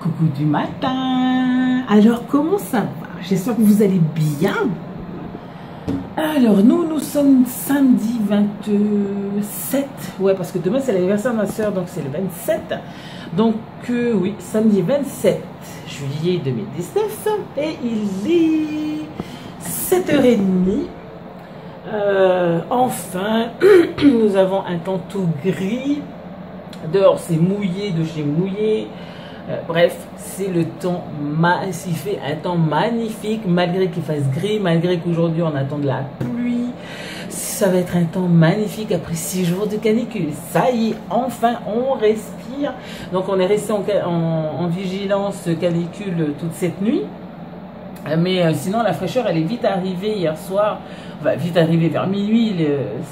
Coucou du matin. Alors comment ça va? J'espère que vous allez bien. Alors nous sommes samedi 27. Ouais, parce que demain c'est l'anniversaire de ma soeur, donc c'est le 27. Donc oui, samedi 27 juillet 2019. Et il est 7h30. Enfin, nous avons un temps tout gris. Dehors c'est mouillé de chez mouillé. Bref, c'est le temps, il fait un temps magnifique, malgré qu'il fasse gris, malgré qu'aujourd'hui on attend de la pluie. Ça va être un temps magnifique après 6 jours de canicule. Ça y est, enfin on respire. Donc on est resté en vigilance canicule toute cette nuit. Mais sinon la fraîcheur elle est vite arrivée hier soir, enfin, vite arrivée vers minuit,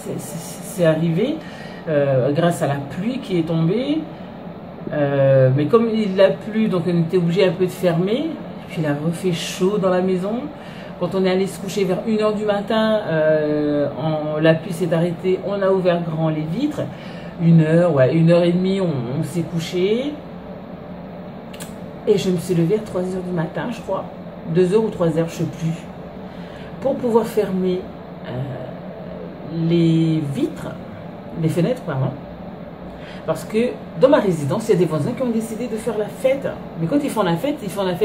c'est arrivé grâce à la pluie qui est tombée. Mais comme il a plu, donc on était obligé un peu de fermer. Puis il a refait chaud dans la maison. Quand on est allé se coucher vers 1h du matin, la pluie s'est arrêtée, on a ouvert grand les vitres. 1h, ouais, 1h30, on s'est couché. Et je me suis levée à 3h du matin, je crois. 2h ou 3h, je ne sais plus. Pour pouvoir fermer les vitres, les fenêtres, pardon. Parce que dans ma résidence, il y a des voisins qui ont décidé de faire la fête. Mais quand ils font la fête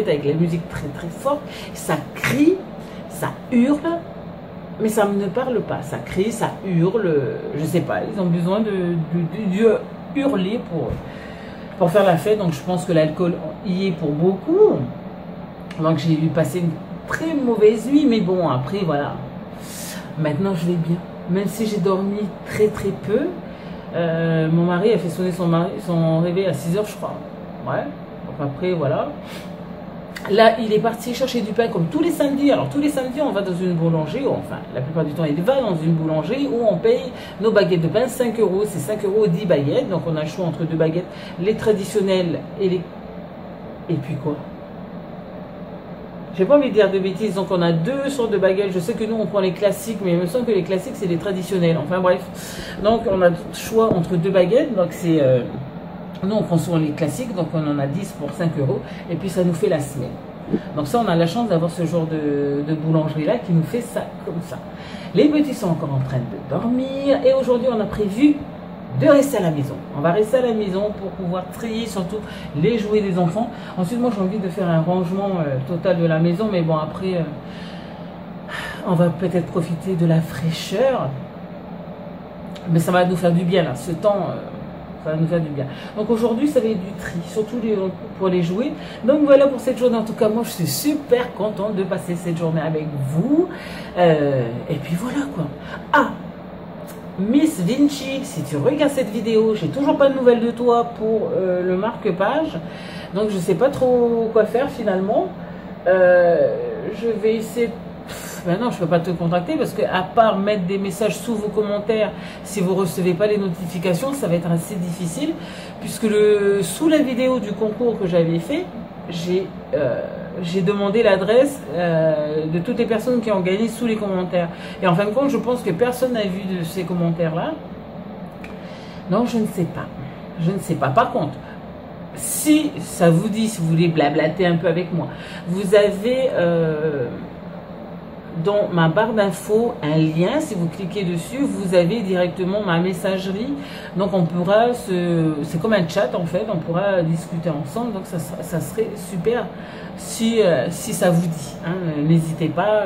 avec la musique très très forte. Ça crie, ça hurle, mais ça ne parle pas. Ça crie, ça hurle, je sais pas. Ils ont besoin de hurler pour faire la fête. Donc je pense que l'alcool y est pour beaucoup. Donc j'ai eu passé une très mauvaise nuit. Mais bon, après voilà. Maintenant je vais bien. Même si j'ai dormi très très peu. Mon mari a fait sonner son réveil à 6h je crois. Ouais. Donc après voilà. Là il est parti chercher du pain comme tous les samedis. Alors tous les samedis on va dans une boulangerie. Enfin la plupart du temps il va dans une boulangerie où on paye nos baguettes de pain 5 €. C'est 5 € 10 baguettes. Donc on a le choix entre deux baguettes. Les traditionnelles et les... Et puis quoi? J'ai pas envie de dire de bêtises, donc on a 2 sortes de baguettes. Je sais que nous on prend les classiques, mais il me semble que les classiques c'est les traditionnels. Enfin bref, donc on a le choix entre 2 baguettes. Donc c'est nous on prend souvent les classiques, donc on en a 10 pour 5 €, et puis ça nous fait la semaine. Donc ça on a la chance d'avoir ce genre de boulangerie là qui nous fait ça comme ça. Les petits sont encore en train de dormir, et aujourd'hui on a prévu de rester à la maison. On va rester à la maison pour pouvoir trier surtout les jouets des enfants. Ensuite moi j'ai envie de faire un rangement total de la maison, mais bon après on va peut-être profiter de la fraîcheur, mais ça va nous faire du bien là, ce temps ça va nous faire du bien. Donc aujourd'hui ça va être du tri, surtout pour les jouets. Donc voilà pour cette journée. En tout cas moi je suis super contente de passer cette journée avec vous, et puis voilà quoi. Ah, Miss Vinci, si tu regardes cette vidéo, j'ai toujours pas de nouvelles de toi pour le marque-page. Donc je sais pas trop quoi faire finalement. Je vais essayer... Maintenant je peux pas te contacter parce que à part mettre des messages sous vos commentaires, si vous recevez pas les notifications, ça va être assez difficile. Puisque sous la vidéo du concours que j'avais fait, j'ai demandé l'adresse de toutes les personnes qui ont gagné sous les commentaires. Et en fin de compte, je pense que personne n'a vu de ces commentaires-là. Donc, je ne sais pas. Je ne sais pas. Par contre, si ça vous dit, si vous voulez blablater un peu avec moi, vous avez dans ma barre d'infos un lien. Si vous cliquez dessus, vous avez directement ma messagerie. Donc on pourra c'est comme un chat en fait, on pourra discuter ensemble. Donc ça serait super si ça vous dit, hein. N'hésitez pas,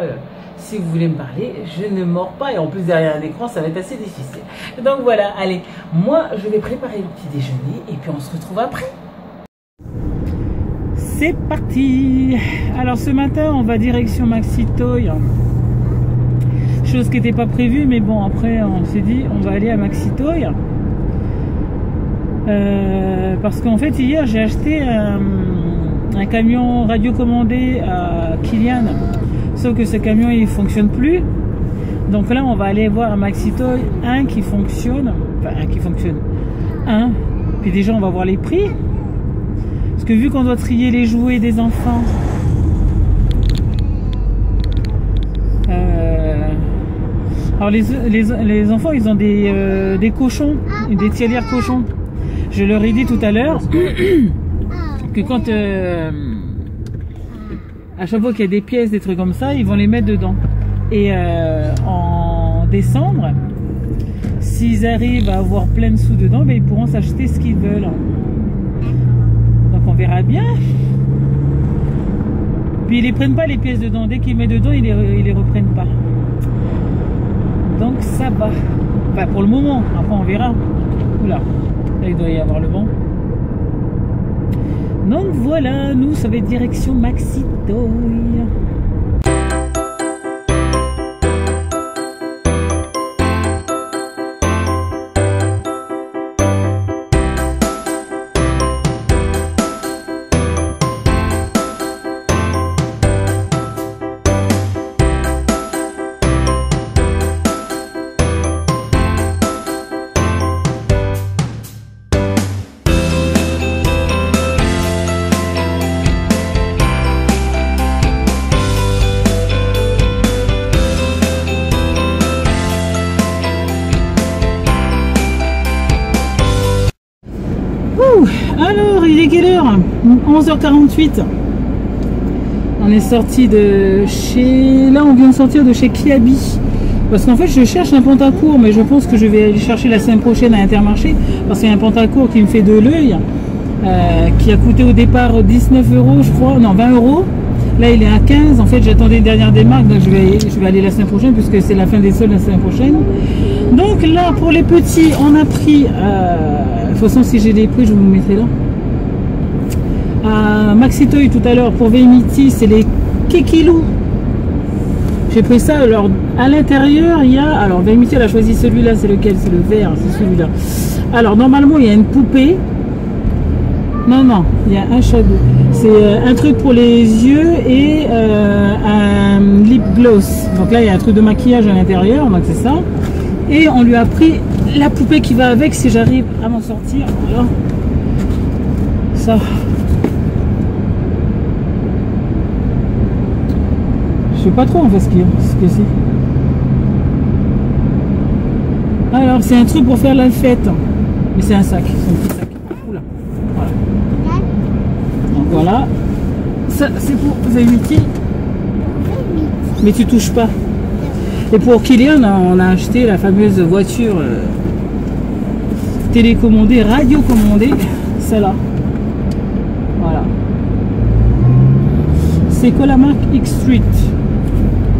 si vous voulez me parler, je ne mords pas, et en plus derrière un écran ça va être assez difficile. Donc voilà, allez, moi je vais préparer le petit déjeuner et puis on se retrouve après. C'est parti. Alors ce matin on va direction Maxi Toy, chose qui n'était pas prévue, mais bon après on s'est dit on va aller à Maxi Toy, parce qu'en fait hier j'ai acheté un camion radiocommandé à Kylian, sauf que ce camion il fonctionne plus. Donc là on va aller voir à Maxi Toy un qui fonctionne, puis déjà on va voir les prix. Parce que vu qu'on doit trier les jouets des enfants, alors les enfants ils ont des cochons, des tirelires cochons. Je leur ai dit tout à l'heure que quand à chaque fois qu'il y a des pièces, des trucs comme ça, ils vont les mettre dedans. Et en décembre, s'ils arrivent à avoir plein de sous dedans, ben, ils pourront s'acheter ce qu'ils veulent. Donc on verra bien. Puis ils les prennent pas les pièces dedans. Dès qu'ils mettent dedans, ils les reprennent pas. Donc ça va. Enfin pour le moment. Après on verra. Oula. Là il doit y avoir le vent. Donc voilà, nous ça va être direction Maxi Toy. Alors, il est quelle heure? 11h48. On est sorti de chez... Là, on vient de sortir de chez Kiabi. Parce qu'en fait, je cherche un pantacourt, mais je pense que je vais aller chercher la semaine prochaine à Intermarché. Parce qu'il y a un pantacourt qui me fait de l'œil, qui a coûté au départ 19 €, je crois. Non, 20 €. Là, il est à 15. En fait, j'attendais une dernière démarque, donc je vais aller la semaine prochaine, puisque c'est la fin des soldes la semaine prochaine. Donc là, pour les petits, on a pris... de toute façon, si j'ai des prix, je vous mettrai là. À Maxi Toy tout à l'heure, pour Vemiti, c'est les Kekilou. J'ai pris ça. Alors, à l'intérieur, il y a... Alors, Vemiti, elle a choisi celui-là. C'est lequel? C'est le vert, c'est celui-là. Alors, normalement, il y a une poupée. Non, non, il y a un shadow. C'est un truc pour les yeux et un lip gloss. Donc là, il y a un truc de maquillage à l'intérieur, donc c'est ça. Et on lui a pris la poupée qui va avec si j'arrive à m'en sortir. Voilà. Ça. Je sais pas trop en fait ce que c'est. Alors, c'est un truc pour faire la fête. Mais c'est un sac, c'est un petit sac. Oula. Voilà. Donc voilà. Ça, c'est pour Vemiti. Mais tu touches pas. Et pour Kylian, on a acheté la fameuse voiture télécommandée, radiocommandée, celle-là. Voilà. C'est que la marque X-Street.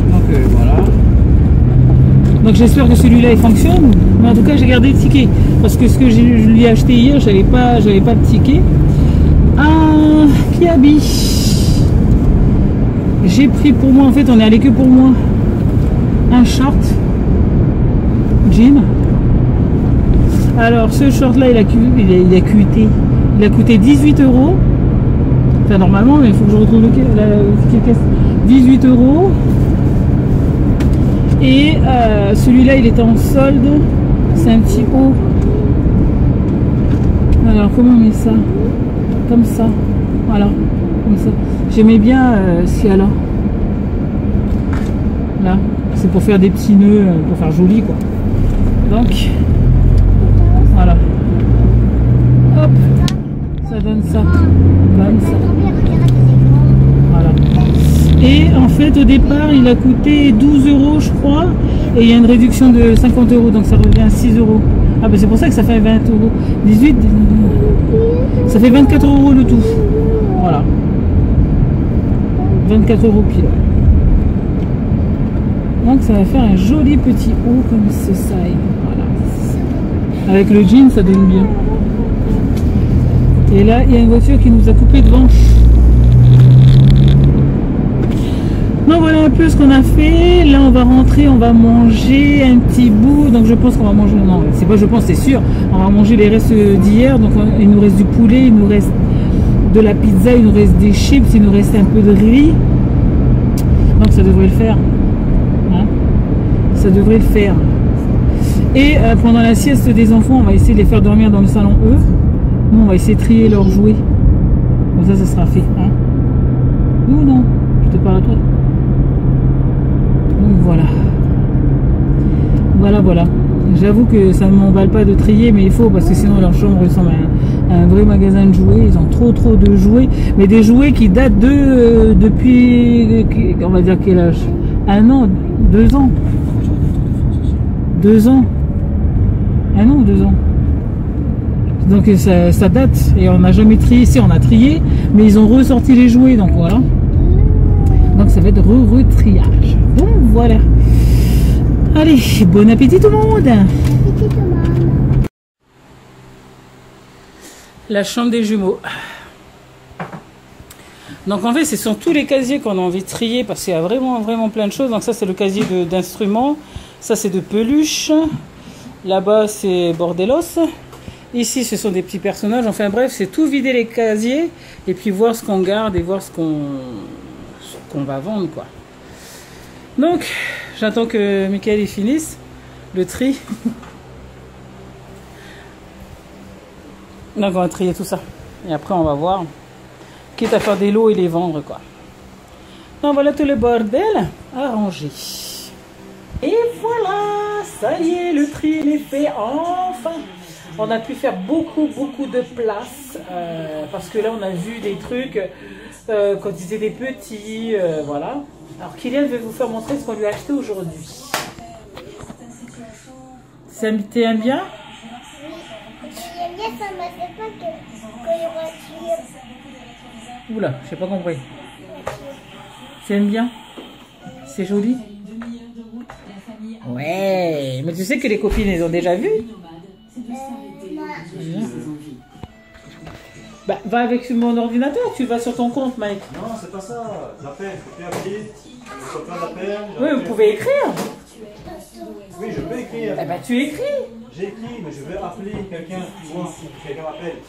Donc voilà. Donc j'espère que celui-là il fonctionne. Mais en tout cas, j'ai gardé le ticket. Parce que ce que je lui ai acheté hier, j'avais pas de ticket. Ah, Kiabi. J'ai pris pour moi, en fait, on est allé que pour moi. Un short jean. Alors ce short là il a coûté 18 €. Enfin normalement, mais il faut que je retrouve la caisse. 18 €. Et celui-là il était en solde. C'est un petit haut. Alors comment on met ça? Comme ça. Voilà. Comme ça. J'aimais bien ce qu'il y a là. Là. C'est pour faire des petits nœuds, pour faire joli quoi. Donc, voilà. Hop, ça donne ça. Comme ça. Voilà. Et en fait, au départ, il a coûté 12 € je crois. Et il y a une réduction de 50 €. Donc ça revient à 6 €. Ah ben c'est pour ça que ça fait 20 €. 18, ça fait 24 € le tout. Voilà. 24 € pile. Donc ça va faire un joli petit haut comme ça. Voilà. Avec le jean, ça donne bien. Et là, il y a une voiture qui nous a coupé devant. Donc voilà un peu ce qu'on a fait. Là, on va rentrer, on va manger un petit bout. Donc je pense qu'on va manger... Non, c'est pas je pense, c'est sûr. On va manger les restes d'hier. Donc il nous reste du poulet, il nous reste de la pizza, il nous reste des chips, il nous reste un peu de riz. Donc ça devrait le faire. Ça devrait le faire. Et pendant la sieste des enfants, on va essayer de les faire dormir dans le salon eux. Nous, on va essayer de trier leurs jouets. Comme ça, ça sera fait. Hein? Ou non? Je te parle à toi. Donc voilà. Voilà. J'avoue que ça ne m'emballe pas de trier, mais il faut parce que sinon leur chambre ressemble un vrai magasin de jouets. Ils ont trop de jouets, mais des jouets qui datent depuis, on va dire quel âge? 1 an, 2 ans. 2 ans. 1 an ou 2 ans. Donc ça date et on n'a jamais trié. Si on a trié, mais ils ont ressorti les jouets, donc voilà. Donc ça va être retriage. Donc voilà. Allez, bon appétit tout le monde. La chambre des jumeaux. Donc en fait, ce sont tous les casiers qu'on a envie de trier parce qu'il y a vraiment plein de choses. Donc ça, c'est le casier d'instruments. Ça, c'est de peluche. Là-bas, c'est Bordelos. Ici, ce sont des petits personnages. Enfin bref, c'est tout vider les casiers et puis voir ce qu'on garde et voir ce qu'on va vendre, quoi. Donc, j'attends que Michael il finisse le tri. Donc, on va trier tout ça. Et après, on va voir. Quitte à faire des lots et les vendre, quoi. Donc, voilà tout le bordel à ranger. Et voilà, ça y est, le tri il est fait, enfin. On a pu faire beaucoup de place parce que là on a vu des trucs quand ils étaient petits, voilà. Alors Kylian veut vous faire montrer ce qu'on lui a acheté aujourd'hui. T'aimes bien? Oula, j'ai pas compris. T'aimes bien? C'est joli? Ouais, mais tu sais que les copines les ont déjà vues? Bah, va avec mon ordinateur, tu vas sur ton compte, Mike. Non, c'est pas ça. L'appel, il faut plus appeler. Il faut plein d'appels. Oui, vous pouvez écrire. Oui, je peux écrire. Eh ben, tu écris. J'écris, mais je veux appeler quelqu'un. Tu vois, quelqu'un m'appelle.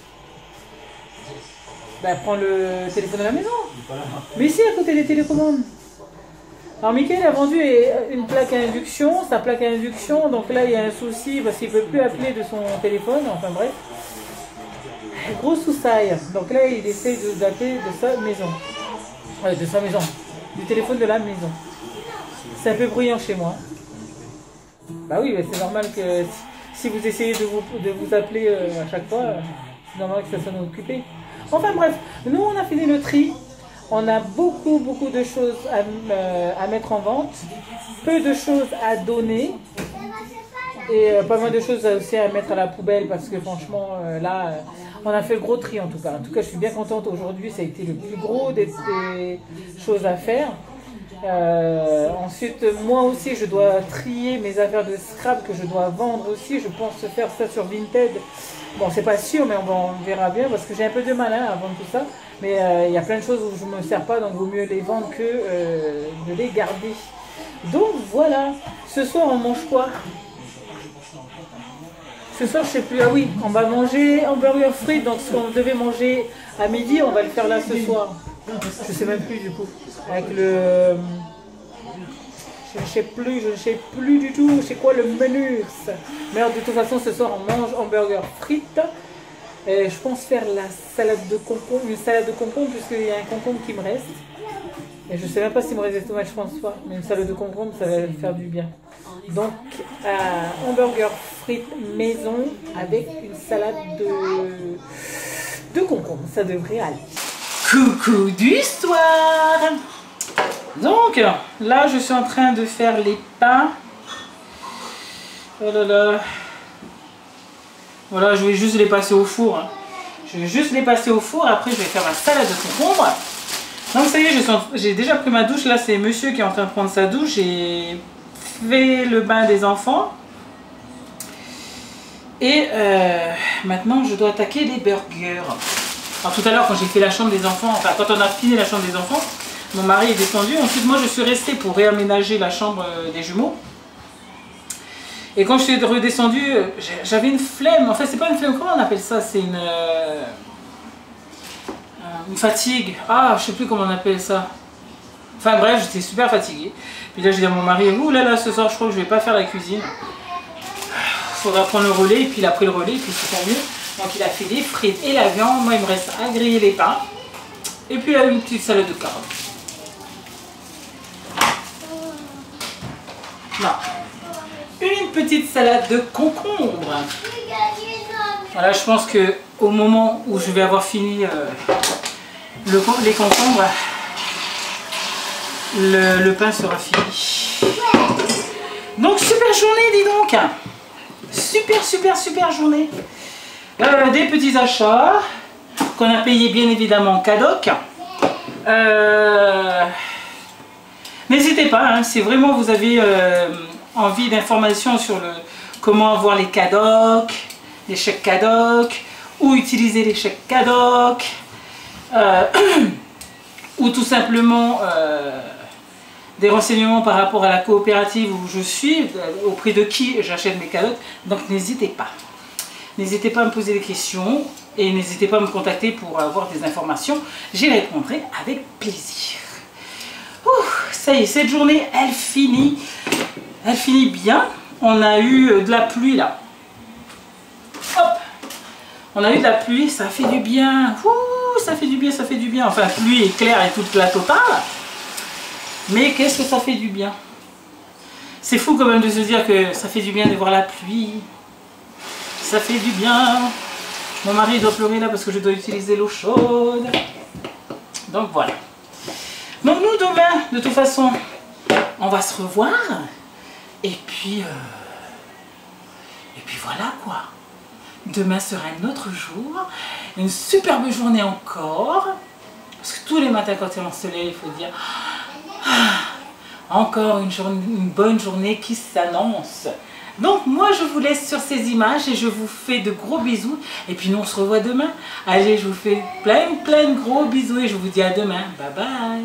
Bah, prends le téléphone à la maison. Mais ici, à côté des télécommandes. Alors, Mickaël a vendu une plaque à induction, sa plaque à induction. Donc là, il y a un souci parce qu'il ne peut plus appeler de son téléphone. Enfin, bref. Gros souci. Donc là, il essaie d'appeler de sa maison. De sa maison. Du téléphone de la maison. C'est un peu bruyant chez moi. Bah oui, c'est normal que si vous essayez de vous appeler à chaque fois, c'est normal que ça soit occupé. Enfin bref, nous on a fini le tri. On a beaucoup de choses à mettre en vente. Peu de choses à donner. Et pas mal de choses aussi à mettre à la poubelle parce que franchement, là, on a fait le gros tri en tout cas. En tout cas, je suis bien contente aujourd'hui. Ça a été le plus gros des choses à faire. Ensuite, moi aussi, je dois trier mes affaires de scrap que je dois vendre aussi. Je pense faire ça sur Vinted. Bon, c'est pas sûr, mais on verra bien parce que j'ai un peu de mal à vendre tout ça. Mais il y a plein de choses où je ne me sers pas, donc il vaut mieux les vendre que de les garder. Donc voilà, ce soir on mange quoi? Ce soir, je sais plus. Ah oui, on va manger hamburger frites. Donc, ce qu'on devait manger à midi, on va le faire là ce soir. Je sais même plus du coup. Avec le. Je ne sais plus du tout. C'est quoi le menu? Mais alors, de toute façon, ce soir, on mange hamburger frites. Et je pense faire la salade de concombre, une salade de concombre, puisqu'il y a un concombre qui me reste. Et je ne sais même pas s'il me reste des tomates, je pense pas. Mais une salade de concombre, ça va faire du bien. Donc, hamburger frites maison avec une salade de concombre. Ça devrait aller. Coucou d'histoire! Donc, là, je suis en train de faire les pains. Oh là là. Voilà, je vais juste les passer au four. Je vais juste les passer au four. Après, je vais faire ma salade de concombre. Donc, ça y est, j'ai déjà pris ma douche. Là, c'est monsieur qui est en train de prendre sa douche. J'ai fait le bain des enfants. Et maintenant, je dois attaquer les burgers. Alors, tout à l'heure, quand j'ai fait la chambre des enfants, enfin, quand on a fini la chambre des enfants, mon mari est descendu. Ensuite, moi, je suis restée pour réaménager la chambre des jumeaux. Et quand je suis redescendue, j'avais une flemme. En fait, c'est pas une flemme, comment on appelle ça? C'est une fatigue. Ah, je sais plus comment on appelle ça. Enfin bref, j'étais super fatiguée. Puis là, j'ai dit à mon mari, ouh là là, ce soir, je crois que je vais pas faire la cuisine. Il faudra prendre le relais. Et puis il a pris le relais, et puis c'est tant mieux. Donc il a fait les frites et la viande. Moi, il me reste à griller les pains. Et puis là, une petite salade de carottes. Non. Une petite salade de concombre. Voilà, je pense que au moment où je vais avoir fini les concombres, le pain sera fini. Donc super journée, dis donc. Super journée. Des petits achats qu'on a payés bien évidemment cadoc. N'hésitez pas, hein, si vraiment vous avez envie d'informations sur comment avoir les cadoc, les chèques cadoc, ou utiliser les chèques cadoc, ou tout simplement des renseignements par rapport à la coopérative où je suis, auprès de qui j'achète mes cadoc. Donc n'hésitez pas. N'hésitez pas à me poser des questions et n'hésitez pas à me contacter pour avoir des informations. J'y répondrai avec plaisir. Ouh, ça y est, cette journée, elle finit. Elle finit bien. On a eu de la pluie là. Hop! On a eu de la pluie, ça fait du bien. Ouh, ça fait du bien, ça fait du bien. Enfin, pluie éclair et toute la totale. Mais qu'est-ce que ça fait du bien? C'est fou quand même de se dire que ça fait du bien de voir la pluie. Ça fait du bien. Mon mari doit pleurer là parce que je dois utiliser l'eau chaude. Donc voilà. Donc nous demain, de toute façon, on va se revoir. Et puis voilà quoi. Demain sera un autre jour. Une superbe journée encore. Parce que tous les matins quand on se lève, il faut dire encore une bonne journée qui s'annonce. Donc moi je vous laisse sur ces images et je vous fais de gros bisous. Et puis nous on se revoit demain. Allez, je vous fais plein de gros bisous et je vous dis à demain. Bye bye.